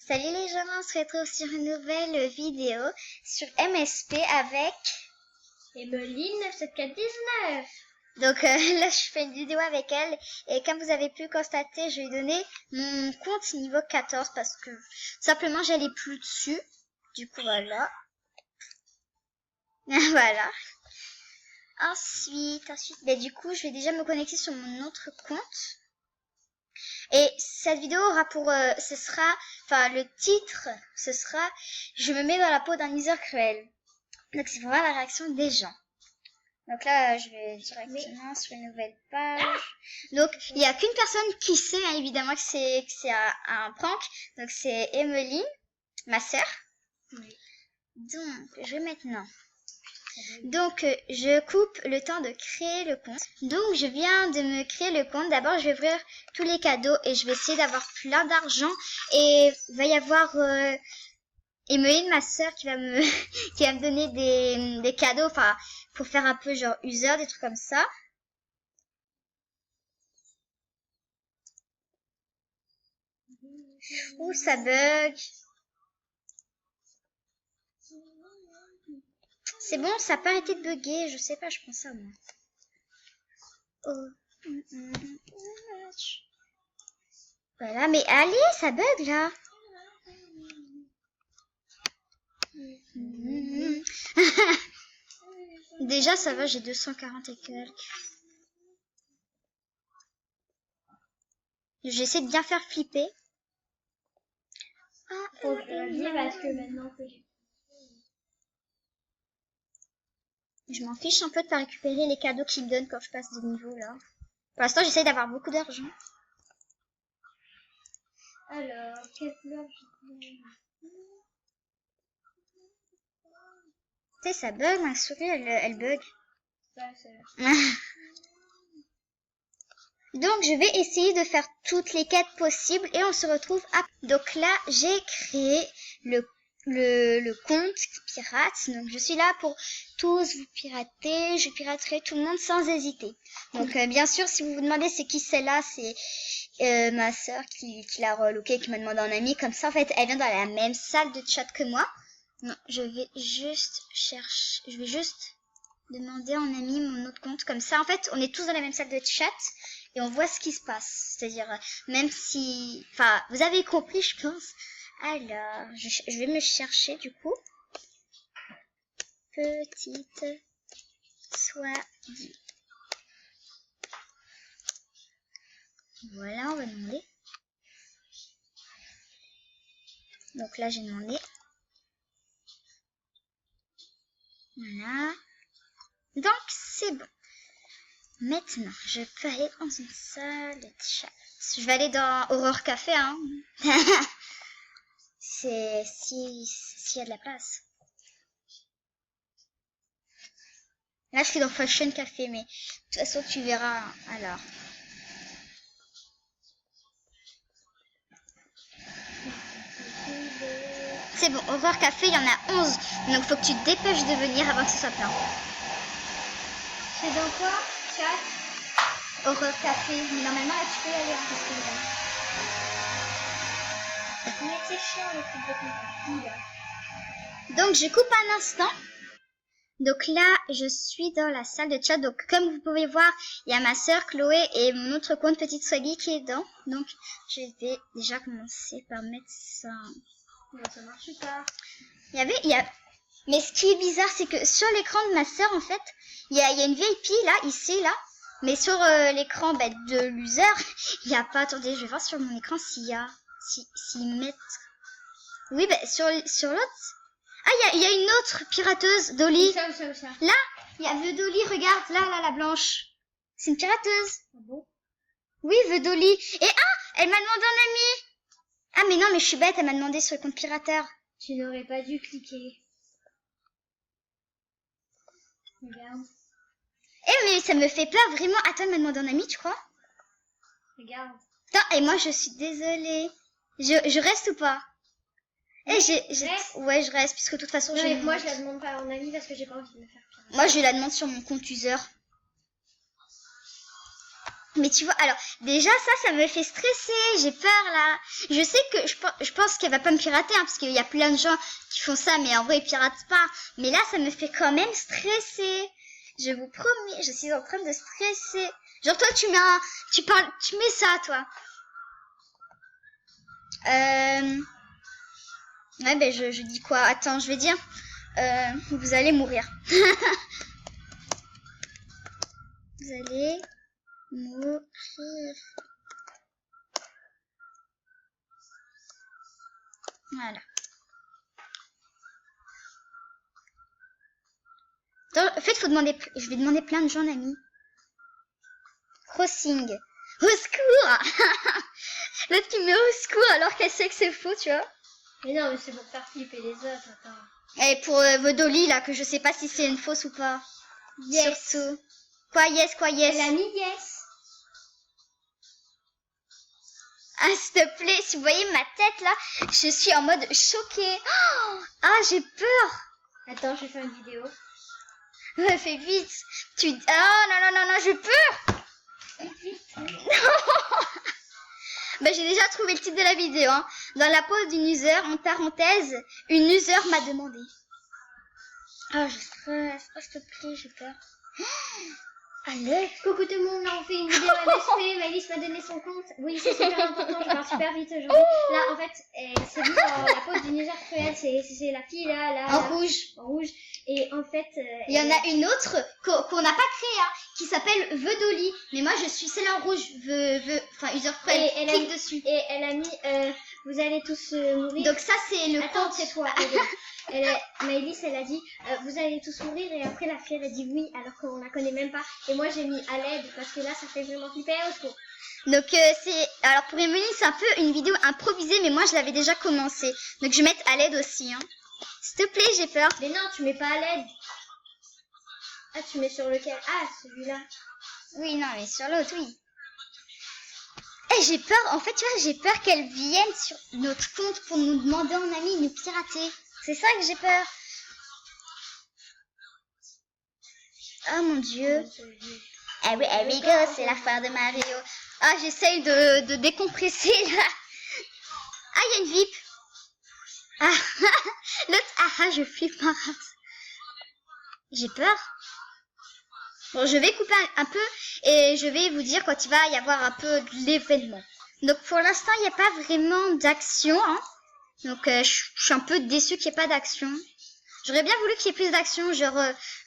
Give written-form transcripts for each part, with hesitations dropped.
Salut les gens, on se retrouve sur une nouvelle vidéo sur MSP avec Emeline 97419. Donc là je fais une vidéo avec elle et comme vous avez pu constater, je lui ai donné mon compte niveau 14 parce que simplement j'allais plus dessus. Du coup voilà. Voilà. Ensuite, du coup je vais déjà me connecter sur mon autre compte. Et cette vidéo aura pour, le titre, ce sera je me mets dans la peau d'un user cruel. Donc c'est pour voir la réaction des gens. Donc là, je vais directement sur une nouvelle page. Donc il n'y a qu'une personne qui sait, hein, évidemment, que c'est un prank. Donc c'est Emeline, ma sœur. Oui. Donc je vais maintenant. Donc je coupe le temps de créer le compte. Donc je viens de me créer le compte. D'abord je vais ouvrir tous les cadeaux et je vais essayer d'avoir plein d'argent. Et il va y avoir Emeline, ma sœur, qui va me qui va me donner des cadeaux, enfin pour faire un peu genre user, des trucs comme ça. Ouh, ça bug. C'est bon, ça n'a pas arrêté de bugger, je sais pas, je pense ça moi. Oh. Voilà, mais allez, ça bug là. Déjà ça va, j'ai 240 et quelques. J'essaie de bien faire flipper. Faut que je revienne parce que maintenant que je m'en fiche un peu de pas récupérer les cadeaux qu'ils me donnent quand je passe des niveaux là. Pour l'instant j'essaie d'avoir beaucoup d'argent. Alors, quelle fleur je Tu sais, ça bug, ma souris elle bug. Ouais, Donc je vais essayer de faire toutes les quêtes possibles et on se retrouve après. Donc là j'ai créé le compte pirate. Donc je suis là pour tous vous pirater. Je piraterai tout le monde sans hésiter. Donc bien sûr si vous vous demandez c'est qui celle-là, c'est ma sœur qui l'a relooké, qui m'a demandé un ami. Comme ça en fait elle vient dans la même salle de chat que moi. Non, je vais juste demander en ami mon autre compte. Comme ça en fait on est tous dans la même salle de chat. Et on voit ce qui se passe. C'est-à-dire, même si... Enfin, vous avez compris, je pense. Alors, je vais me chercher, du coup. Petite Swaggy. Voilà, on va demander. Donc là, j'ai demandé. Voilà. Donc, c'est bon. Maintenant, je peux aller dans une salle de chat. Je vais aller dans Horror Café, hein. C'est s'il y a de la place. Là, je suis dans Fashion Café, mais de toute façon, tu verras. Alors. C'est bon, Horror Café, il y en a 11. Donc, faut que tu te dépêches de venir avant que ce soit plein. C'est dans quoi? Chat? Horror Café. Mais normalement, là, tu peux y aller. Hein, parce que Mais c'est chiant le truc de contact. Donc, je coupe un instant. Donc là, je suis dans la salle de chat. Donc, comme vous pouvez voir, il y a ma sœur Chloé et mon autre compte Petite Swaggy qui est dedans. Donc, je vais déjà commencer par mettre ça. Ça marche pas. Mais ce qui est bizarre, c'est que sur l'écran de ma sœur, en fait, il y a une VIP là, ici, là. Mais sur l'écran de l'user, il n'y a pas. Attendez, je vais voir sur mon écran s'il y a. S'ils mettent. Oui, sur l'autre. Ah, il y a une autre pirateuse, Dolly. Ça. Là, il y a The Dolly, regarde, là, la blanche. C'est une pirateuse. Ah bon? Oui, The Dolly. Et elle m'a demandé un ami. Ah, mais non, mais je suis bête, elle m'a demandé sur le compte pirateur. Tu n'aurais pas dû cliquer. Regarde. Mais ça me fait peur, vraiment. Attends, elle m'a demandé un ami, tu crois? Regarde. Attends, et moi, je suis désolée. Je reste ou pas? Ouais, je reste, puisque de toute façon, moi, je la demande pas en ami parce que j'ai pas envie de me faire pire. Moi, je la demande sur mon compte user. Mais tu vois, alors, déjà, ça me fait stresser. J'ai peur, là. Je sais que je pense qu'elle va pas me pirater, hein, parce qu'il y a plein de gens qui font ça, mais en vrai, ils piratent pas. Mais là, ça me fait quand même stresser. Je vous promets, je suis en train de stresser. Genre, toi, tu mets ça, toi. Ouais, ben, je dis quoi? Attends, je vais dire, vous allez mourir. Vous allez mourir. Voilà. En fait, je vais demander plein de gens, amis. Crossing. Au secours. L'autre qui met au secours alors qu'elle sait que c'est faux, tu vois. Mais non, mais c'est pour faire flipper les autres, attends. Et pour Vodoli, là, que je sais pas si c'est une fausse ou pas. Yes. Surtout. Quoi, yes? Elle a mis yes. Ah, s'il te plaît, si vous voyez ma tête, là, je suis en mode choquée. Oh, ah, j'ai peur. Attends, je vais faire une vidéo. Ouais, fais vite. Ah, non, j'ai peur. Bah, j'ai déjà trouvé le titre de la vidéo. Hein. Dans la pause d'une user, en parenthèse, une user m'a demandé. Ah, je stresse. Oh, s'il te plaît, j'ai peur. Allez. Coucou tout le monde, là on fait une vidéo MSP, Maëlys m'a donné son compte. Oui, c'est super important, je parle super vite aujourd'hui. Là, en fait, c'est vu dans la pause d'une user cruelle, c'est la fille là. En rouge. En rouge. Et en fait... il y en a une autre qu'on n'a pas créée, hein, qui s'appelle Vodoli. Mais moi, je suis celle en rouge. Enfin, user cruelle. Clique dessus. Et elle a mis... vous allez tous mourir. Donc ça, c'est le Attends, compte. c'est toi. Maëlys, elle a dit vous allez tous mourir, et après la fille elle a dit oui alors qu'on la connaît même pas, et moi j'ai mis à l'aide parce que là ça fait vraiment flipper au secours. Donc alors pour Emily c'est un peu une vidéo improvisée, mais moi je l'avais déjà commencé, donc je vais mettre à l'aide aussi, hein. S'il te plaît, j'ai peur. Mais non, tu mets pas à l'aide. Ah, tu mets sur lequel? Ah, celui-là. Oui, non, mais sur l'autre, oui. Et j'ai peur, en fait, tu vois, j'ai peur qu'elle vienne sur notre compte pour nous demander en ami, nous pirater. C'est ça que j'ai peur. Oh mon Dieu. Here we go, c'est la foire de Mario. Ah, j'essaye de décompresser là. Ah, il y a une VIP. Ah, l'autre, je flippe ma race. J'ai peur. Bon, je vais couper un peu et je vais vous dire quand il va y avoir un peu de l'événement. Donc pour l'instant, il n'y a pas vraiment d'action, hein. Donc je suis un peu déçue qu'il n'y ait pas d'action. J'aurais bien voulu qu'il y ait plus d'action, genre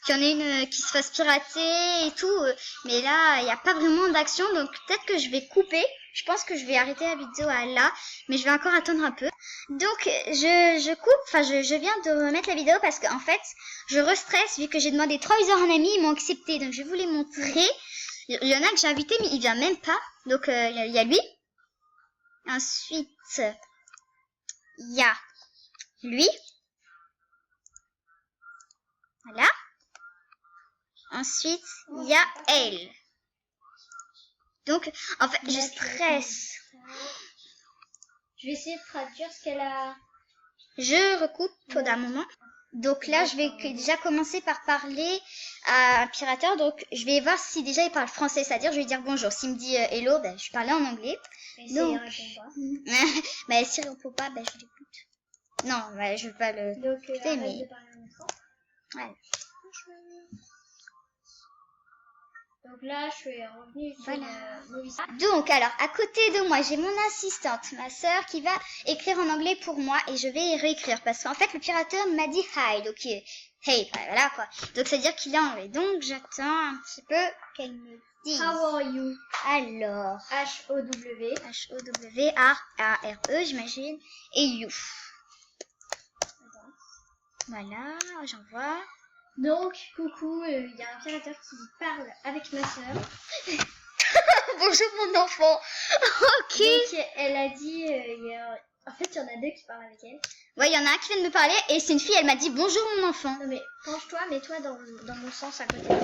qu'il y en ait une qui se fasse pirater et tout. Mais là, il n'y a pas vraiment d'action, donc peut-être que je vais couper. Je pense que je vais arrêter la vidéo à là, mais je vais encore attendre un peu. Donc je coupe, enfin je viens de remettre la vidéo parce qu'en fait, je restresse vu que j'ai demandé 3 users en ami, ils m'ont accepté. Donc je vais vous les montrer. Il y en a que j'ai invité, mais il vient même pas. Donc il y a lui. Ensuite, il y a lui. Voilà. Ensuite, il y a elle. Donc, en fait, je stresse. Je vais essayer de traduire ce qu'elle a... Je recoupe d'un moment. Donc là, je vais déjà commencer par parler à un pirateur. Donc, je vais voir si déjà il parle français. C'est-à-dire, je vais dire bonjour. S'il me dit hello, ben, je parlais en anglais. Mais donc... s'il répond pas. Mais s'il répond pas, ben, je l'écoute. Non, ben, je veux pas le... Donc, arrête mais... de parler en écran. Ouais. Donc là, je suis revenue sur Novissa. Donc, alors, à côté de moi, j'ai mon assistante, ma sœur, qui va écrire en anglais pour moi et je vais réécrire parce qu'en fait, le pirateur m'a dit hi, donc hey, voilà quoi. Donc, ça veut dire qu'il est en anglais. Donc, j'attends un petit peu qu'elle me dise. How are you? Alors, H-O-W. H-O-W-A-R-E, j'imagine. Et you. Voilà, j'envoie. Donc, coucou, il y a un pirateur qui parle avec ma sœur. Bonjour mon enfant. Ok. Donc, elle a dit, en fait, il y en a deux qui parlent avec elle. Ouais, il y en a un qui vient de me parler et c'est une fille, elle m'a dit bonjour mon enfant. Non mais, penche-toi, mets-toi dans mon sens à côté de toi.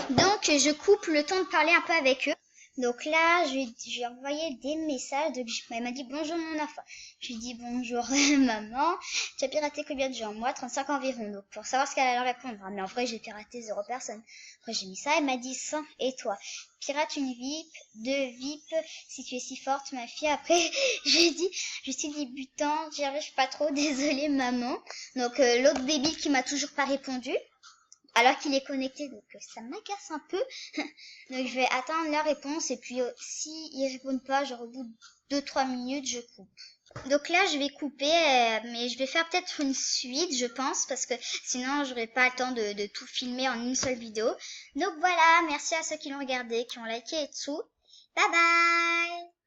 Donc, je coupe le temps de parler un peu avec eux. Donc là, je lui ai envoyé des messages. Donc elle m'a dit bonjour mon enfant. Je lui ai dit bonjour maman. Tu as piraté combien de gens? Moi, 35 environ. Donc pour savoir ce qu'elle allait répondre. Ah, mais en vrai, j'ai piraté 0 personne. Après, j'ai mis ça. Elle m'a dit 100. Et toi? Pirate une VIP, 2 VIP. Si tu es si forte, ma fille. Après, je lui ai dit, je suis débutante. J'y arrive pas trop. Désolée maman. Donc l'autre débile qui m'a toujours pas répondu. Alors qu'il est connecté, donc ça m'agace un peu. Donc je vais attendre la réponse et puis si ils répondent pas, genre au bout de 2-3 minutes, je coupe. Donc là, je vais couper, mais je vais faire peut-être une suite, je pense, parce que sinon, j'aurai pas le temps de tout filmer en une seule vidéo. Donc voilà, merci à ceux qui l'ont regardé, qui ont liké et tout. Bye bye!